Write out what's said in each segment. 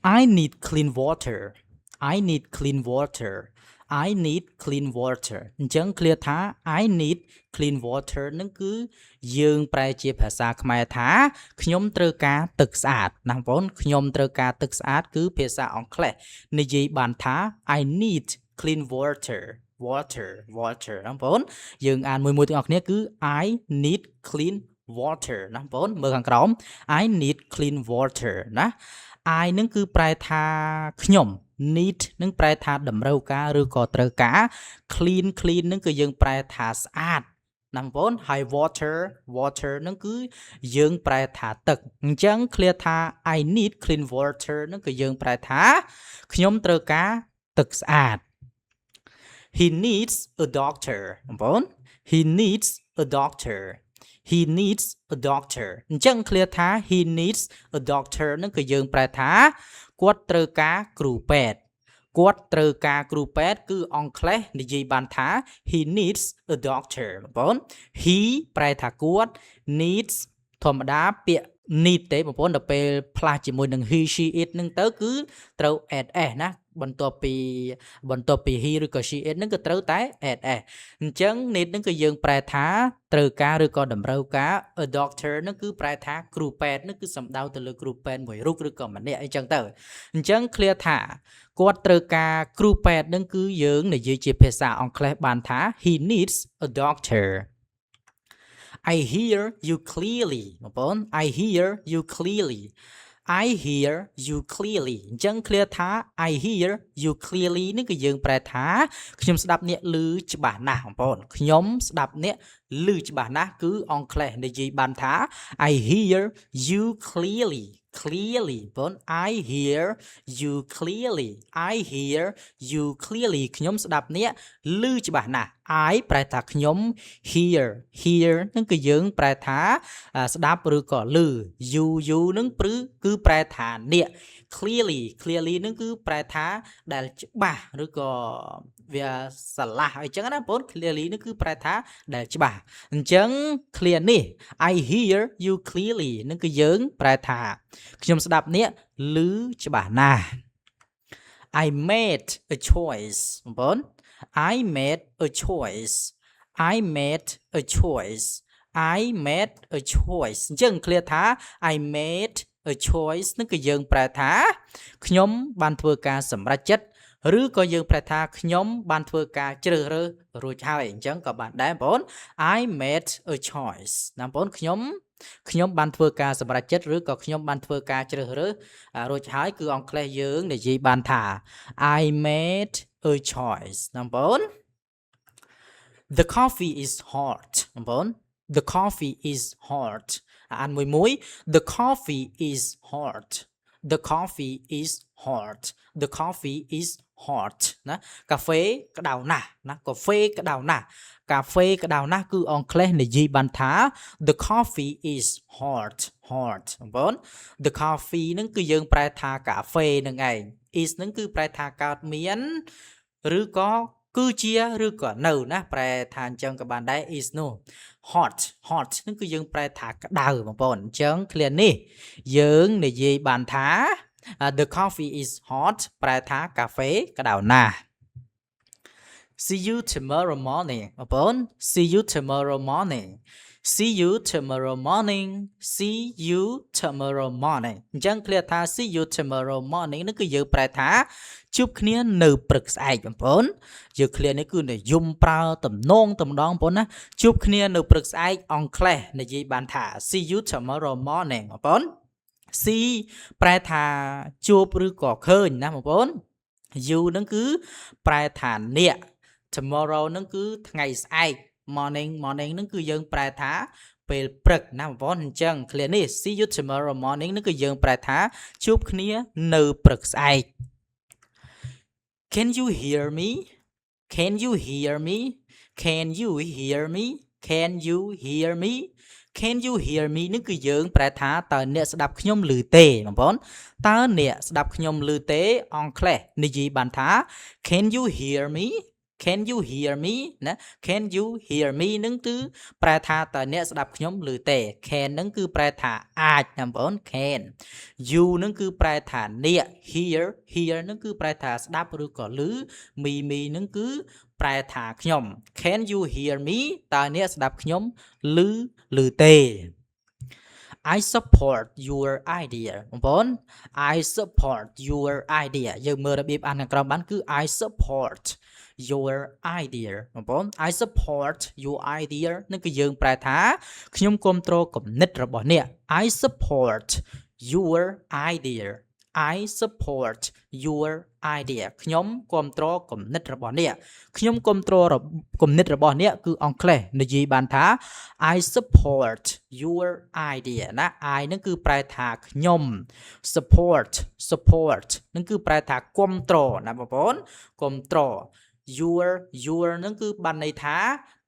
I need clean water I need clean water I need clean water អញ្ចឹង clear ថា I need clean water នឹងគឺយើងប្រែជាភាសាខ្មែរថាខ្ញុំត្រូវការទឹកស្អាតណាបងប្អូនខ្ញុំត្រូវការទឹកស្អាតគឺភាសាអង់គ្លេសនិយាយបានថា I need clean water water ណាបងប្អូនយើងអានមួយទាំងអស់គ្នាគឺ I need clean water ណាបងប្អូនមើលខាងក្រោម I need clean water ណា I នឹងគឺប្រែថាខ្ញុំ need នឹងប្រែថាតម្រូវការឬក៏ត្រូវការ clean នឹងគឺយើងប្រែថាស្អាតណាបងប្អូនហើយ water នឹងគឺយើងប្រែថាទឹកអញ្ចឹង clear ថា I need clean water នឹងគឺយើងប្រែថាខ្ញុំត្រូវការទឹកស្អាត He needs a doctor បងប្អូន He needs a doctor He needs a doctor អញ្ចឹង clear ថា he needs a doctor នឹងគឺយើងប្រែថាគាត់ត្រូវការគ្រូពេទ្យគាត់ត្រូវការគ្រូពេទ្យគឺអង់គ្លេសនិយាយបានថា he needs a doctor បងប្អូន he ប្រែថាគាត់ needs ធម្មតាពាក្យ need ទេបងប្អូនដល់ពេលផ្លាស់ជាមួយនឹង he she it នឹងទៅគឺត្រូវ add s ណាបន្ទាប់ពី he ឬក៏ she it នឹងក៏ត្រូវតែ add s អញ្ចឹង need នឹងគឺយើងប្រែថាត្រូវការឬក៏តម្រូវការ a doctor នឹងគឺប្រែថាគ្រូពេទ្យនឹងគឺសំដៅទៅលើគ្រូពេទ្យមួយរូបឬក៏ម្នាក់អីចឹងទៅអញ្ចឹង clear ថាគាត់ត្រូវការគ្រូពេទ្យនឹងគឺយើងនិយាយជាភាសាអង់គ្លេសបានថា he needs a doctor I hear you clearly បងប្អូន I hear you clearly I hear you clearly អញ្ចឹង clear ថា I hear you clearly នេះគឺយើងប្រែថាខ្ញុំស្ដាប់អ្នកឮច្បាស់ណាស់បងប្អូនខ្ញុំស្ដាប់អ្នកឮច្បាស់ណាស់គឺអង់គ្លេសនិយាយបានថា I hear you clearly បងប្អូន I hear you clearly I hear you clearly ខ្ញុំស្ដាប់អ្នកឮច្បាស់ណាស់ I ប្រែថាខ្ញុំ hear នឹងគឺយើងប្រែថាស្ដាប់ឬក៏ឮ you នឹងគឺប្រែថាអ្នក clearly នឹងគឺប្រែថាដែលច្បាស់ឬក៏វាស្រឡះអីចឹងណាបងប្អូន clearly នឹងគឺប្រែថាដែលច្បាស់អញ្ចឹង clear នេះ I hear you clearly នឹងគឺយើងប្រែថាខ្ញុំស្ដាប់អ្នកឮច្បាស់ណាស់ I made a choice បងប្អូន I made a choice I made a choice អញ្ចឹង clear ថា I made a choice នឹងគឺយើងប្រែថាខ្ញុំបានធ្វើការសម្រេចចិត្តឬក៏យើងប្រែថាខ្ញុំបានធ្វើការជ្រើសរើសរួចហើយអញ្ចឹងក៏បានដែរបងប្អូន I made a choice ណាបងប្អូនខ្ញុំបានធ្វើការសម្រេចចិត្តឬក៏ខ្ញុំបានធ្វើការជ្រើសរើសរួចហើយគឺអង់គ្លេសយើងនិយាយបានថា I made a choice ណាបងប្អូន The coffee is hot បងប្អូន The coffee is hot អានមួយ The coffee is hot The coffee is hot The coffee is hot ណាកាហ្វេក្តៅណាស់ណាកាហ្វេក្តៅណាស់គឺអង់គ្លេសនិយាយបានថា The coffee is hot បងប្អូន The coffee នឹងគឺយើងប្រែថាកាហ្វេនឹងឯង is នឹងគឺប្រែថាកើតមានឬក៏គឺជាឬក៏នៅណាប្រែថាអញ្ចឹងក៏បានដែរ is នោះ hot នឹងគឺយើងប្រែថាក្តៅបងប្អូនអញ្ចឹង clear នេះយើងនិយាយបានថា the coffee is hot ប្រែថាកាហ្វេក្តៅណាស់ See you tomorrow morning បងប្អូន See you tomorrow morning See you tomorrow morning See you tomorrow morning អញ្ចឹង clear ថា See you tomorrow morning នេះគឺយើងប្រែថាជួបគ្នានៅព្រឹកស្អែកបងប្អូនយើង clear នេះគឺនិយមប្រើតំណងតំដងបងប្អូនណាជួបគ្នានៅព្រឹកស្អែកអង់គ្លេសនិយាយបានថា See you tomorrow morning បងប្អូន See ប្រែថាជួបឬក៏ឃើញណាបងប្អូន You នឹងគឺប្រែថាអ្នក Tomorrow នឹងគឺថ្ងៃស្អែក Morning នឹងគឺយើងប្រែថាពេលព្រឹកណាបងប្អូនអញ្ចឹង clear នេះ See you tomorrow morning នឹងគឺយើងប្រែថាជួបគ្នានៅព្រឹកស្អែក Can you hear me Can you hear me Can you hear me Can you hear me Can you hear me នេះគឺយើងប្រែថាតើអ្នកស្ដាប់ខ្ញុំឮទេបងប្អូនតើអ្នកស្ដាប់ខ្ញុំឮទេអង់គ្លេសនិយាយបានថា Can you hear me can you hear me ណា can you hear me នឹងគឺប្រែថាតើអ្នកស្ដាប់ខ្ញុំឬទេ can នឹងគឺប្រែថាអាចណាបងប្អូន can you នឹងគឺប្រែថាអ្នក hear នឹងគឺប្រែថាស្ដាប់ឬក៏ឮ me នឹងគឺប្រែថាខ្ញុំ can you hear me តើអ្នកស្ដាប់ខ្ញុំឬទេ I support your idea បងប្អូន I support your idea យើងមើលរបៀបអានខាងក្រោមបានគឺ I support your idea បងប្អូន I support your idea នឹងគឺយើងប្រែថាខ្ញុំគាំទ្រគំនិតរបស់អ្នក I support your idea I support your idea ខ្ញុំគាំទ្រគំនិតរបស់អ្នកខ្ញុំគាំទ្រគំនិតរបស់អ្នកគឺអង់គ្លេសនិយាយបានថា I support your idea ណា I នឹងគឺប្រែថាខ្ញុំ support នឹងគឺប្រែថាគាំទ្រណាបងប្អូនគាំទ្រ your នឹងគឺបានន័យថា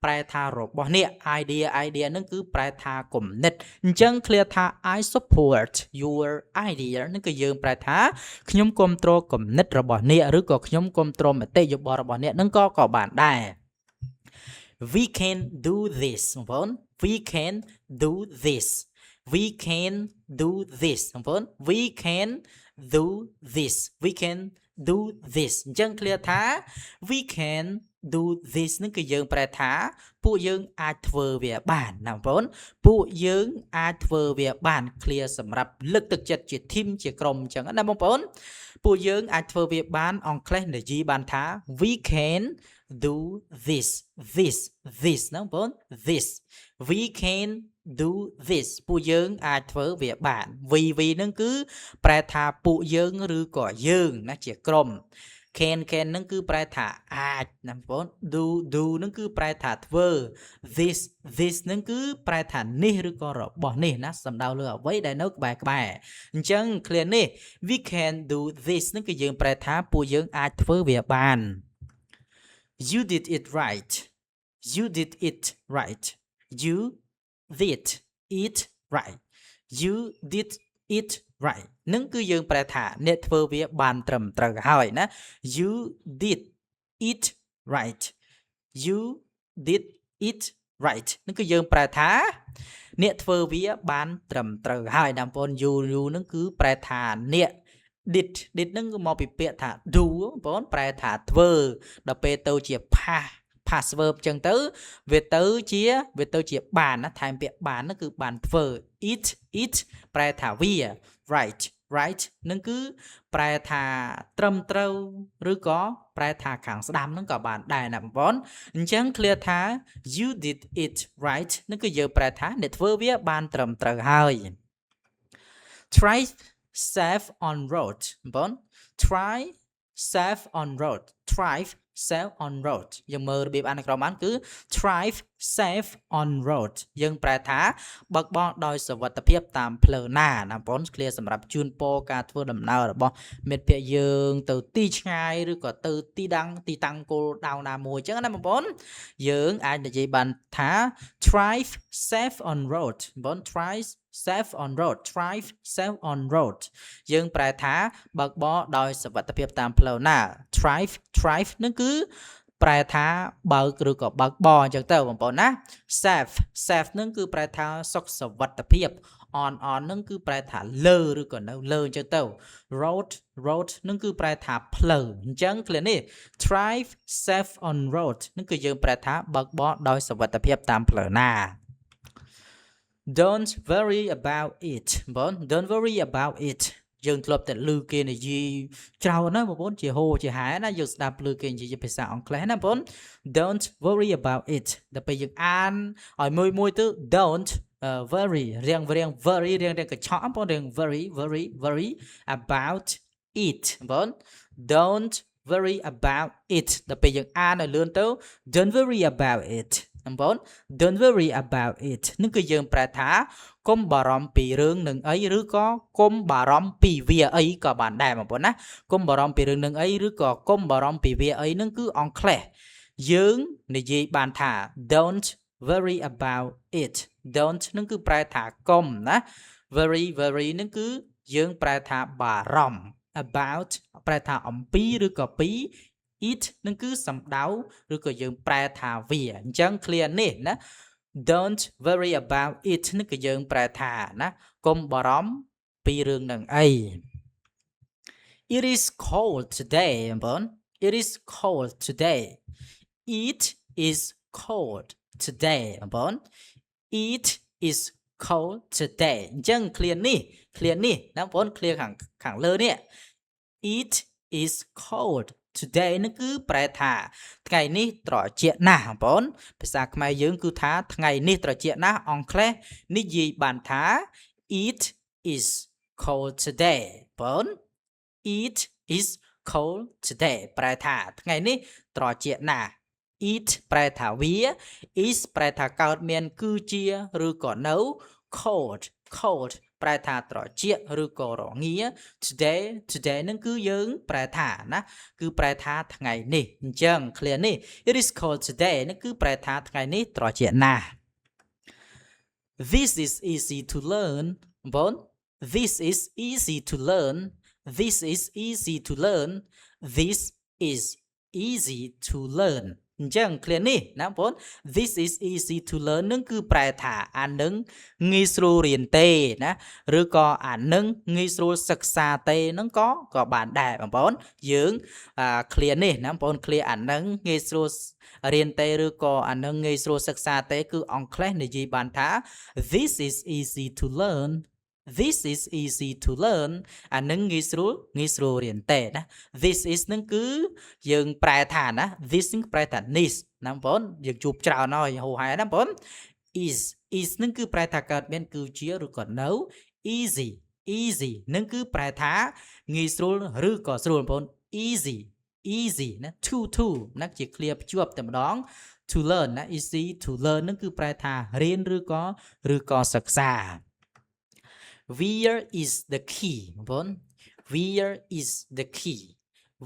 ប្រែថារបស់អ្នក idea នឹងគឺប្រែថាគំនិតអញ្ចឹង clear ថា I support your idea នឹងគឺយើងប្រែថាខ្ញុំគាំទ្រគំនិតរបស់អ្នកឬក៏ខ្ញុំគាំទ្រមតិយោបល់របស់អ្នកនឹងក៏បានដែរ We can do this បងប្អូន We can do this We can do this បងប្អូន We can do this We can do this អញ្ចឹង clear ថា we can do this នឹងគឺយើងប្រែថាពួកយើងអាចធ្វើវាបានណាបងប្អូនពួកយើងអាចធ្វើវាបាន clear សម្រាប់លើកទឹកចិត្តជា team ជាក្រុមអញ្ចឹងណាបងប្អូនពួកយើងអាចធ្វើវាបានអង់គ្លេសនិយាយបានថា we can do this ណាបងប្អូន this we can do this ពួកយើងអាចធ្វើវាបាន we នឹងគឺប្រែថាពួកយើងឬក៏យើងណាជាក្រុម can នឹងគឺប្រែថាអាចណាបងប្អូន do នឹងគឺប្រែថាធ្វើ this នឹងគឺប្រែថានេះឬក៏របស់នេះណាសំដៅលើអ្វីដែលនៅក្បែរអញ្ចឹង clear នេះ we can do this នឹងគឺយើងប្រែថាពួកយើងអាចធ្វើវាបាន You did it right You did it right You did it right You did it right នឹងគឺយើងប្រែថាអ្នកធ្វើវាបានត្រឹមត្រូវហើយណា You did it right You did it right នឹងគឺយើងប្រែថាអ្នកធ្វើវាបានត្រឹមត្រូវហើយបងប្អូន you នឹងគឺប្រែថាអ្នក did នឹងគឺមកពីពាក្យថា do បងប្អូនប្រែថាធ្វើដល់ពេលទៅជា past verb ចឹងទៅវាទៅជាបានណាថែមពាក្យបានហ្នឹងគឺបានធ្វើ it ប្រែថាវា right នឹងគឺប្រែថាត្រឹមត្រូវឬក៏ប្រែថាខាងស្ដាំហ្នឹងក៏បានដែរណាបងប្អូនអញ្ចឹង clear ថា you did it right នឹងគឺយើងប្រែថាអ្នកធ្វើវាបានត្រឹមត្រូវហើយ try safe on road បងប្អូន try safe on road drive safe on road យើងមើលរបៀបអានក្រោមបានគឺ drive safe on road យើងប្រែថាបើកបរដោយសុវត្ថិភាពតាមផ្លូវណាណាបងប្អូន clear សម្រាប់ជូនពរការធ្វើដំណើររបស់មិត្តភ័ក្តិយើងទៅទីឆ្ងាយឬក៏ទៅទីតាំងគោលដៅណាមួយអញ្ចឹងណាបងប្អូនយើងអាចនិយាយបានថា drive safe on road បងប្អូន drive safe on road drive safe on road យើងប្រែថាបើកបរដោយសុវត្ថិភាពតាមផ្លូវណា drive នឹងគឺប្រែថាបើកឬក៏បើកបរអញ្ចឹងទៅបងប្អូនណា safe នឹងគឺប្រែថាសុខសុវត្ថិភាព on នឹងគឺប្រែថាលើឬក៏នៅលើអញ្ចឹងទៅ road នឹងគឺប្រែថាផ្លូវអញ្ចឹង clear នេះ drive safe on road នឹងគឺយើងប្រែថាបើកបរដោយសុវត្ថិភាពតាមផ្លូវណា Don't worry about it បង Don't worry about it យើងធ្លាប់តែឮគេនិយាយច្រើនណាបងប្អូនជាហូរជាហែណាយើងស្ដាប់ឮគេនិយាយភាសាអង់គ្លេសណាបងប្អូន Don't worry about it ដល់ពេលយើងអានឲ្យមួយទៅ Don't worry រៀងកញ្ឆក់បងប្អូនរៀង worry about it បងប្អូន Don't worry about it ដល់ពេលយើងអានឲ្យលឿនទៅ Don't worry about it បងប្អូន Don't worry about it នឹងគឺយើងប្រែថាកុំបារម្ភពីរឿងនឹងអីឬក៏កុំបារម្ភពីវាអីក៏បានដែរបងប្អូនណាកុំបារម្ភពីរឿងនឹងអីឬក៏កុំបារម្ភពីវាអីនឹងគឺអង់គ្លេសយើងនិយាយបានថា Don't worry about it Don't នឹងគឺប្រែថាកុំណា worry នឹងគឺយើងប្រែថាបារម្ភ about ប្រែថាអំពីឬក៏ពី it នឹងគឺសំដៅឬក៏យើងប្រែថាវាអញ្ចឹង clear នេះណា don't worry about it នឹងគឺយើងប្រែថាណាកុំបារម្ភពីរឿងនឹងអី It is cold today បង It is cold today It is cold today បង It is cold today អញ្ចឹង clear នេះណាបង clear ខាងលើនេះ It is cold today នឹងគឺប្រែថាថ្ងៃនេះត្រជាក់ណាស់បងភាសាខ្មែរយើងគឺថាថ្ងៃនេះត្រជាក់ណាស់អង់គ្លេសនិយាយបានថា It is cold today បង It is cold today ប្រែថាថ្ងៃនេះត្រជាក់ណាស់ It ប្រែថាវា is ប្រែថាកើតមានគឺជាឬក៏នៅ cold ប្រែថាត្រជាក់ឬក៏រងា today នឹងគឺយើងប្រែថាណាគឺប្រែថាថ្ងៃនេះអញ្ចឹង clear នេះ It is cold today នឹងគឺប្រែថាថ្ងៃនេះត្រជាក់ណាស់ This is easy to learn បង This is easy to learn This is easy to learn This is easy to learn អញ្ចឹង clear នេះណាបង This is easy to learn នឹងគឺប្រែថាអានឹងងាយស្រួលរៀនទេណាឬក៏អានឹងងាយស្រួលសិក្សាទេនឹងក៏បានដែរបងប្អូនយើង clear នេះណាបងប្អូន clear អានឹងងាយស្រួលរៀនទេឬក៏អានឹងងាយស្រួលសិក្សាទេគឺអង់គ្លេសនិយាយបានថា This is easy to learn This is easy to learn អានឹងងាយស្រួលរៀនទេណា This is នឹងគឺយើងប្រែថាណា This នឹងប្រែថា this ណាបងប្អូនយើងជួបច្រើនហើយហូរហែណាបងប្អូន is នឹងគឺប្រែថាកើតមានគឺជាឬក៏នៅ easy នឹងគឺប្រែថាងាយស្រួលឬក៏ស្រួលបងប្អូន easy ណា to ណាជា clear ភ្ជាប់តែម្ដង to learn ណា easy to learn នឹងគឺប្រែថារៀនឬក៏សិក្សា Where is the key បងប្អូន Where is the key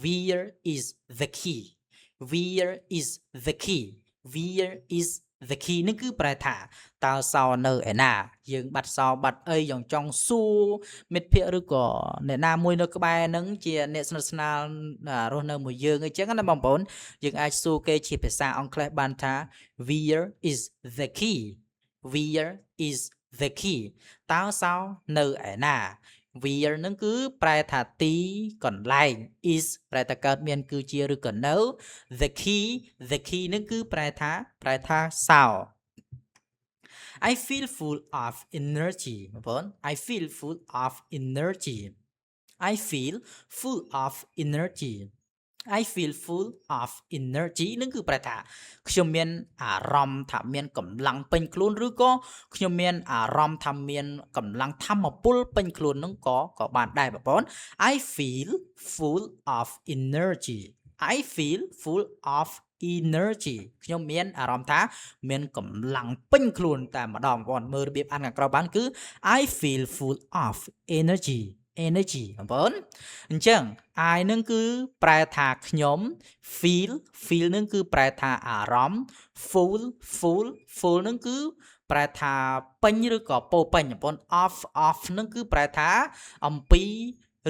Where is the key Where is the key Where is the key នឹងគឺប្រែថាតើសោនៅឯណាយើងបាត់សោបាត់អីយ៉ាងចង់សួរមិត្តភ័ក្តិឬក៏អ្នកណាមួយនៅក្បែរហ្នឹងជាអ្នកស្និទ្ធស្នាលរស់នៅមួយយើងអញ្ចឹងណាបងប្អូនយើងអាចសួរគេជាភាសាអង់គ្លេសបានថា Where is the key Where is the key តើសោនៅឯណា Where នឹងគឺប្រែថាទីកន្លែង is ប្រែថាកើតមានគឺជាឬក៏នៅ the key នឹងគឺប្រែថាសោ I feel full of energy បងប្អូន I feel full of energy I feel full of energy I feel full of energy នឹងគឺប្រែថាខ្ញុំមានអារម្មណ៍ថាមានកម្លាំងពេញខ្លួនឬក៏ខ្ញុំមានអារម្មណ៍ថាមានកម្លាំងធម៌ពលពេញខ្លួននឹងក៏បានដែរបងប្អូន I feel full of energy I feel full of energy ខ្ញុំមានអារម្មណ៍ថាមានកម្លាំងពេញខ្លួនតែម្ដងបងប្អូនមើលរបៀបអានខាងក្រោមបានគឺ I feel full of energy បងប្អូនអញ្ចឹង I នឹងគឺប្រែថាខ្ញុំ feel នឹងគឺប្រែថាអារម្មណ៍ full នឹងគឺប្រែថាពេញឬក៏ពោពេញបងប្អូន off នឹងគឺប្រែថាអំពី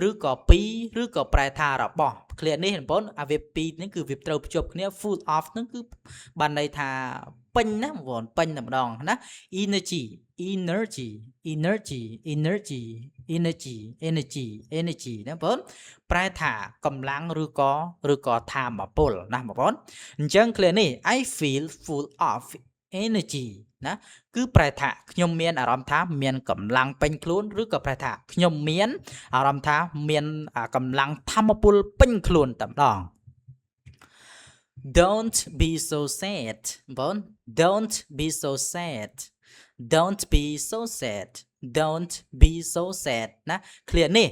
ឬក៏ពីឬក៏ប្រែថារបស់ clear នេះបងប្អូនអាវាពីរនេះគឺវាត្រូវភ្ជាប់គ្នា full of នឹងគឺបានន័យថាពេញណាបងប្អូនពេញតែម្ដងណា energy ណាបងប្អូនប្រែថាកម្លាំងឬក៏ថាមពលណាបងប្អូនអញ្ចឹង clear នេះ I feel full of energy ណាគឺប្រែថាខ្ញុំមានអារម្មណ៍ថាមានកម្លាំងពេញខ្លួនឬក៏ប្រែថាខ្ញុំមានអារម្មណ៍ថាមានកម្លាំងធម៌ពលពេញខ្លួនតែម្ដង Don't be so sad បង Don't be so sad Don't be so sad Don't be so sad ណា clear នេះ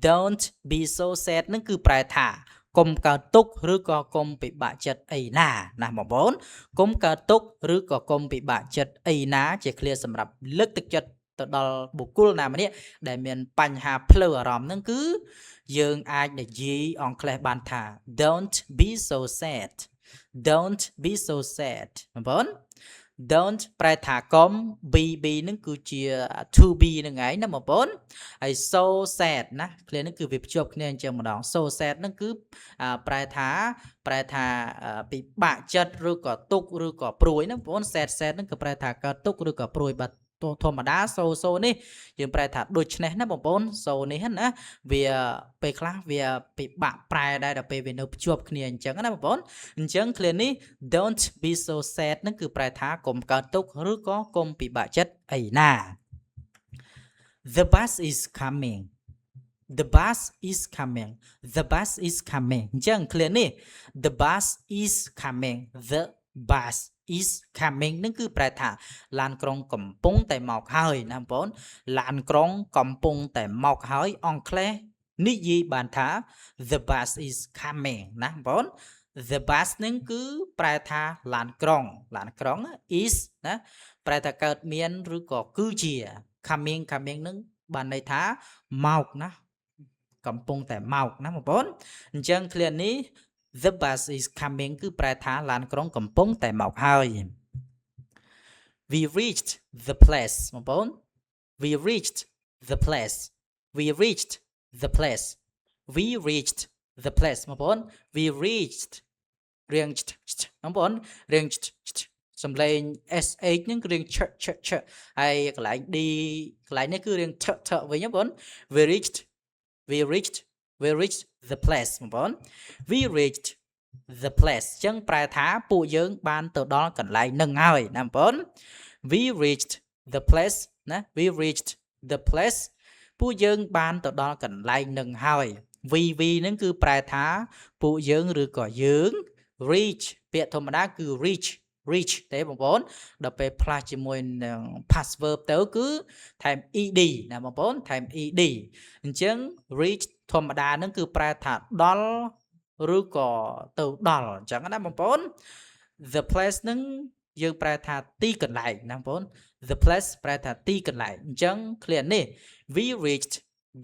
Don't be so sad នឹងគឺប្រែថាកុំកើតទុក្ខឬក៏កុំពិបាកចិត្តអីណាបងប្អូនកុំកើតទុក្ខឬក៏កុំពិបាកចិត្តអីណាជា clear សម្រាប់លើកទឹកចិត្តទៅដល់បុគ្គលណាម្នាក់ដែលមានបញ្ហាផ្លូវអារម្មណ៍ហ្នឹងគឺយើងអាចនិយាយអង់គ្លេសបានថា Don't be so sad Don't be so sad បងប្អូន don't ប្រែថាកុំ be នឹងគឺជា to be នឹងឯងណាបងប្អូនហើយ so sad ណាឃ្លានេះគឺវាភ្ជាប់គ្នាអញ្ចឹងម្ដង so sad នឹងគឺប្រែថាពិបាកចិត្តឬក៏ទុក្ខឬក៏ព្រួយណាបងប្អូន sad នឹងគឺប្រែថាកើតទុក្ខឬក៏ព្រួយបាទធម្មតា so នេះយើងប្រែថាដូចនេះណាបងប្អូន so នេះណាវាពេលខ្លះវាពិបាកប្រែដែរដល់ពេលវានៅភ្ជាប់គ្នាអញ្ចឹងណាបងប្អូនអញ្ចឹងឃ្លានេះ don't be so sad នឹងគឺប្រែថាកុំកើតទុក្ខឬក៏កុំពិបាកចិត្តអីណា The bus is coming The bus is coming The bus is coming អញ្ចឹងឃ្លានេះ The bus is coming The bus is coming នឹងគឺប្រែថាឡានក្រុងកំពុងតែមកហើយណាបងប្អូនឡានក្រុងកំពុងតែមកហើយអង់គ្លេសនិយាយបានថា The bus is coming ណាបងប្អូន The bus នឹងគឺប្រែថាឡានក្រុង is ណាប្រែថាកើតមានឬក៏គឺជា coming នឹងបានន័យថាមកណាកំពុងតែមកណាបងប្អូនអញ្ចឹងឃ្លានេះ The bus is coming គឺប្រែថាឡានក្រុងកំពុងតែមកហើយ We reached the place បងប្អូន We reached the place We reached the place We reached the place បងប្អូន We reached រៀងបងប្អូនរៀងសំឡេង sh ហ្នឹងគឺរៀងឆហើយកន្លែង d កន្លែងនេះគឺរៀងថវិញបងប្អូន We reached the place បងប្អូន We reached the place អញ្ចឹងប្រែថាពួកយើងបានទៅដល់កន្លែងហ្នឹងហើយណាបងប្អូន We reached the place ណា We reached the place ពួកយើងបានទៅដល់កន្លែងហ្នឹងហើយ we ហ្នឹងគឺប្រែថាពួកយើងឬក៏យើង reach ពាក្យធម្មតាគឺ reach ទេបងប្អូនដល់ពេលផ្លាស់ជាមួយនឹង past verb ទៅគឺថែម ed ណាបងប្អូនថែម ed អញ្ចឹង reach ធម្មតាហ្នឹងគឺប្រែថាដល់ឬក៏ទៅដល់អញ្ចឹងណាបងប្អូន the place ហ្នឹងយើងប្រែថាទីកន្លែងណាបងប្អូន the place ប្រែថាទីកន្លែងអញ្ចឹង clear នេះ we reached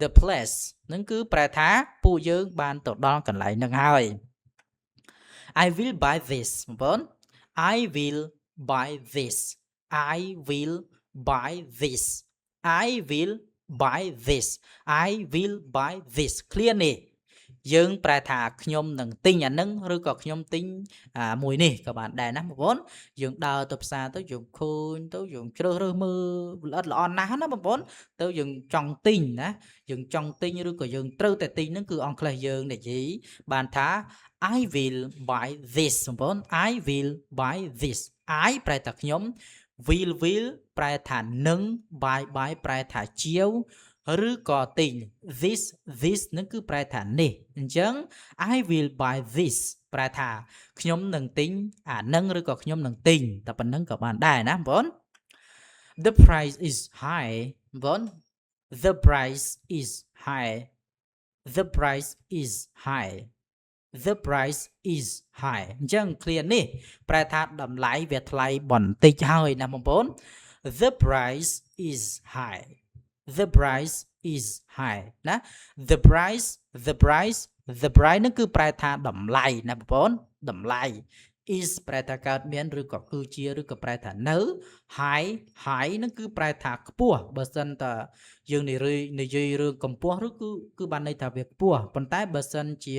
the place ហ្នឹងគឺប្រែថាពួកយើងបានទៅដល់កន្លែងហ្នឹងហើយ I will buy this បងប្អូនI will buy this I will buy this I will buy this I will buy this clear នេះយើងប្រែថាខ្ញុំនឹងទិញអានឹងឬក៏ខ្ញុំទិញមួយនេះក៏បានដែរណាបងប្អូនយើងដើរទៅផ្សារទៅយើងឃើញទៅយើងជ្រើសរើសមើលល្អិតល្អន់ណាស់ណាបងប្អូនទៅយើងចង់ទិញណាយើងចង់ទិញឬក៏យើងត្រូវតែទិញហ្នឹងគឺអង់គ្លេសយើងនិយាយបានថា I will buy this បងប្អូន I will buy this I ប្រែថាខ្ញុំ will ប្រែថានឹង buy ប្រែថាជាវឬក៏ទិញ this នឹងគឺប្រែថានេះអញ្ចឹង I will buy this ប្រែថាខ្ញុំនឹងទិញអានឹងឬក៏ខ្ញុំនឹងទិញតែប៉ុណ្្នឹងក៏បានដែរណាបងប្អូន The price is high បងប្អូន The price is high The price is high The price is high អញ្ចឹង clear នេះប្រែថាតម្លៃវាថ្លៃបន្តិចហើយណាបងប្អូន The price is high The price is high ណា The price នឹងគឺប្រែថាតម្លៃណាបងប្អូនតម្លៃ is ប្រែថាកើតមានឬក៏គឺជាឬក៏ប្រែថានៅ high នឹងគឺប្រែថាខ្ពស់បើសិនតើយើងនិយាយរឿងកម្ពស់ឬគឺបានន័យថាវាខ្ពស់ប៉ុន្តែបើសិនជា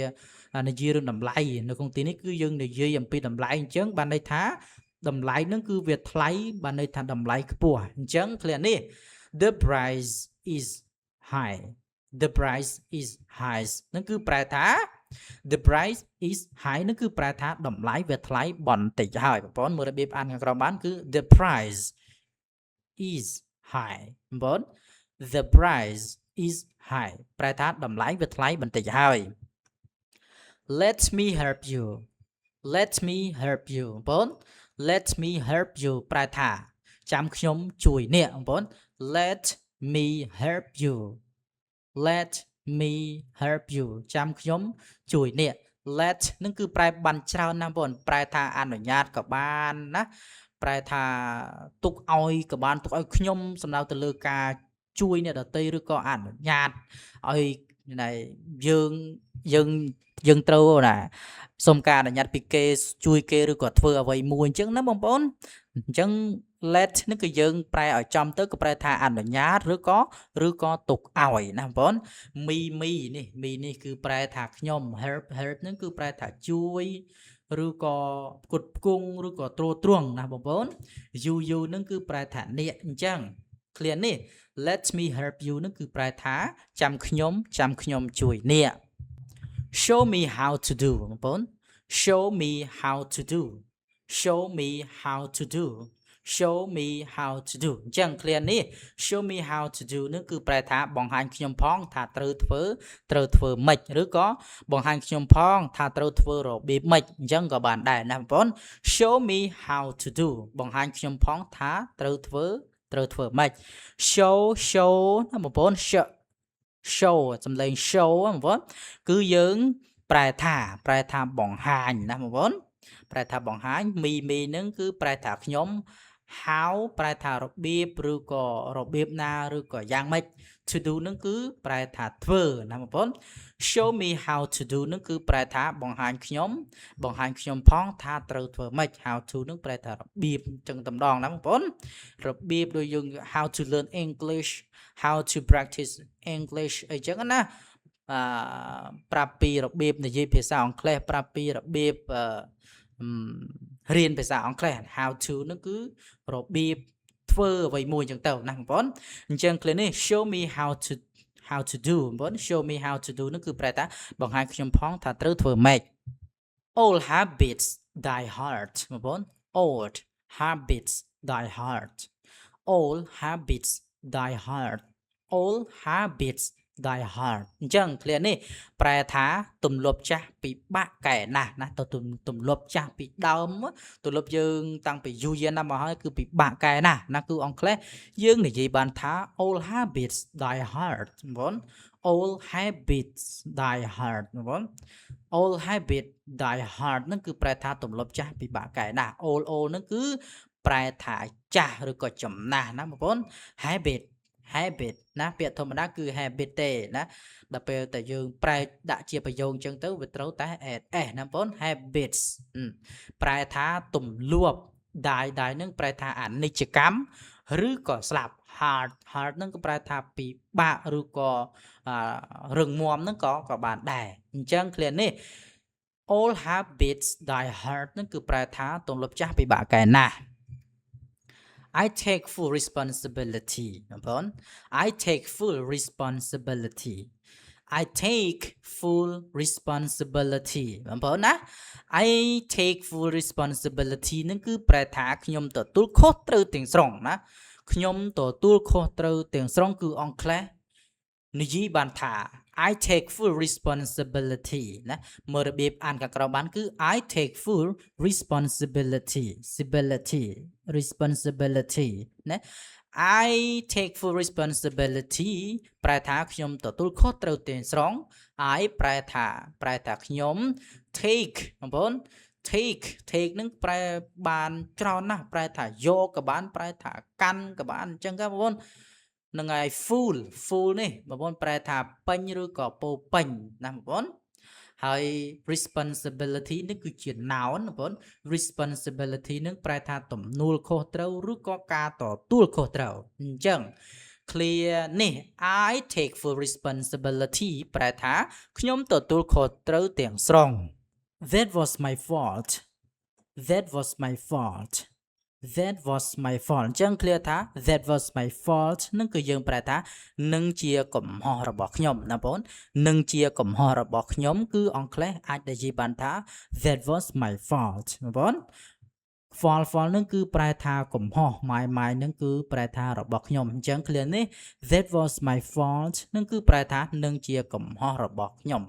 និយាយរឿងតម្លៃនៅក្នុងទីនេះគឺយើងនិយាយអំពីតម្លៃអញ្ចឹងបានន័យថាតម្លៃនឹងគឺវាថ្លៃបានន័យថាតម្លៃខ្ពស់អញ្ចឹង clear នេះ The price is high The price is high នឹងគឺប្រែថា The price is high នឹងគឺប្រែថាតម្លៃវាថ្លៃបន្តិចហើយបងប្អូនមើលរបៀបអានខាងក្រោមបានគឺ The price is high បងប្អូន The price is high ប្រែថាតម្លៃវាថ្លៃបន្តិចហើយ Let me help you Let me help you បងប្អូន Let me help you ប្រែថាចាំខ្ញុំជួយអ្នកបងប្អូន Let me help you Let me help you ចាំខ្ញុំជួយអ្នក Let នឹងគឺប្រែបានច្រើនណាស់បងប្រែថាអនុញ្ញាតក៏បានណាប្រែថាទុកឲ្យក៏បានទុកឲ្យខ្ញុំសំដៅទៅលើការជួយអ្នកដទៃឬក៏អនុញ្ញាតឲ្យយើងត្រូវណាសុំការអនុញ្ញាតពីគេជួយគេឬក៏ធ្វើអ្វីមួយអញ្ចឹងណាបងប្អូន អញ្ចឹង let នឹងគឺយើងប្រែឲ្យចំទៅក៏ប្រែថាអនុញ្ញាតឬក៏ទុកឲ្យណាបងប្អូន me នេះគឺប្រែថាខ្ញុំ help នឹងគឺប្រែថាជួយឬក៏ផ្គត់ផ្គង់ឬក៏ទ្រទ្រង់ណាបងប្អូន you នឹងគឺប្រែថាអ្នកអញ្ចឹង clear នេះ let me help you នឹងគឺប្រែថាចាំខ្ញុំជួយអ្នក show me how to do បងប្អូន show me how to do show me how to do show me how to do អញ្ចឹង clear នេះ show me how to do នឹងគឺប្រែថាបង្ហាញខ្ញុំផងថាត្រូវធ្វើម៉េចឬក៏បង្ហាញខ្ញុំផងថាត្រូវធ្វើរបៀបម៉េចអញ្ចឹងក៏បានដែរណាបងប្អូន show me how to do បង្ហាញខ្ញុំផងថាត្រូវធ្វើម៉េច show ណាបងប្អូន show សំឡេង show បងប្អូនគឺយើងប្រែថាបង្ហាញណាបងប្អូនប្រែថាបង្ហាញ me នឹងគឺប្រែថាខ្ញុំ how ប្រែថារបៀបឬក៏របៀបណាឬក៏យ៉ាងម៉េច to do នឹងគឺប្រែថាធ្វើណាបងប្អូន show me how to do នឹងគឺប្រែថាបង្ហាញខ្ញុំផងថាត្រូវធ្វើម៉េច how to នឹងប្រែថារបៀបអញ្ចឹងតំដងណាបងប្អូនរបៀបដូចយើង how to learn English how to practice English អីចឹងណាប្រាប់ពីរបៀបនិយាយភាសាអង់គ្លេសប្រាប់ពីរបៀបរៀនភាសាអង់គ្លេស how to នឹងគឺរបៀបធ្វើអ្វីមួយអញ្ចឹងទៅណាបងប្អូនអញ្ចឹង clear នេះ show me how to do បងប្អូន show me how to do នឹងគឺប្រែថាបង្ហាញខ្ញុំផងថាត្រូវធ្វើម៉េច old habits die hard បងប្អូន old habits die hard old habits die hard old habits die hard អញ្ចឹង clear នេះប្រែថាទម្លាប់ចាស់ពិបាកកែណាស់ណាទៅទម្លាប់ចាស់ពីដើមទម្លាប់យើងតាំងពីយូរយារណាស់មកហើយគឺពិបាកកែណាស់ណាគឺអង់គ្លេសយើងនិយាយបានថា old habits die hard បងប្អូន old habits die hard បងប្អូន old habit die hard ហ្នឹងគឺប្រែថាទម្លាប់ចាស់ពិបាកកែណាស់ old ហ្នឹងគឺប្រែថាចាស់ឬក៏ចំណាស់ណាបងប្អូន habit ណាពាក្យធម្មតាគឺ habit ទេណាដល់ពេលតែយើងប្រែដាក់ជាប្រយោគអញ្ចឹងទៅវាត្រូវតែ s ណាបងប្អូន habits ប្រែថាទម្លាប់ die នឹងប្រែថាអនិច្ចកម្មឬក៏ស្លាប់ hard នឹងក៏ប្រែថាពិបាកឬក៏រឹងមាំហ្នឹងក៏បានដែរអញ្ចឹង clear នេះ all habits die hard នឹងគឺប្រែថាទម្លាប់ចាស់ពិបាកកែណាស់ I take full responsibility បងប្អូន I take full responsibility I take full responsibility បងប្អូនណា I take full responsibility នឹងគឺប្រែថាខ្ញុំទទួលខុសត្រូវទាំងស្រុងណាខ្ញុំទទួលខុសត្រូវទាំងស្រុងគឺអង់គ្លេសនិយាយបានថា I take full responsibility ណាមើលរបៀបអានខាងក្រោមបានគឺ I take full responsibility ណា I take full responsibility ប្រែថាខ្ញុំទទួលខុសត្រូវទាំងស្រុង I ប្រែថាខ្ញុំ take បងប្អូន take នឹងប្រែបានច្រើនណាស់ប្រែថាយកក៏បានប្រែថាកាន់ក៏បានអញ្ចឹងបងប្អូននឹងហើយ full នេះបងប្អូនប្រែថាពេញឬក៏ពោពេញណាបងប្អូនហើយ responsibility នេះគឺជា noun បងប្អូន responsibility នឹងប្រែថាទំនួលខុសត្រូវឬក៏ការទទួលខុសត្រូវអញ្ចឹង clear នេះ I take full responsibility ប្រែថាខ្ញុំទទួលខុសត្រូវទាំងស្រុង That was my fault អញ្ចឹង clear ថា that was my fault នឹងគឺយើងប្រែថានឹងជាកំហុសរបស់ខ្ញុំណាបងនឹងជាកំហុសរបស់ខ្ញុំគឺអង់គ្លេសអាចនិយាយបានថា that was my fault បង fault នឹងគឺប្រែថាកំហុស my នឹងគឺប្រែថារបស់ខ្ញុំអញ្ចឹង clear នេះ that was my fault នឹងគឺប្រែថានឹងជាកំហុសរបស់ខ្ញុំ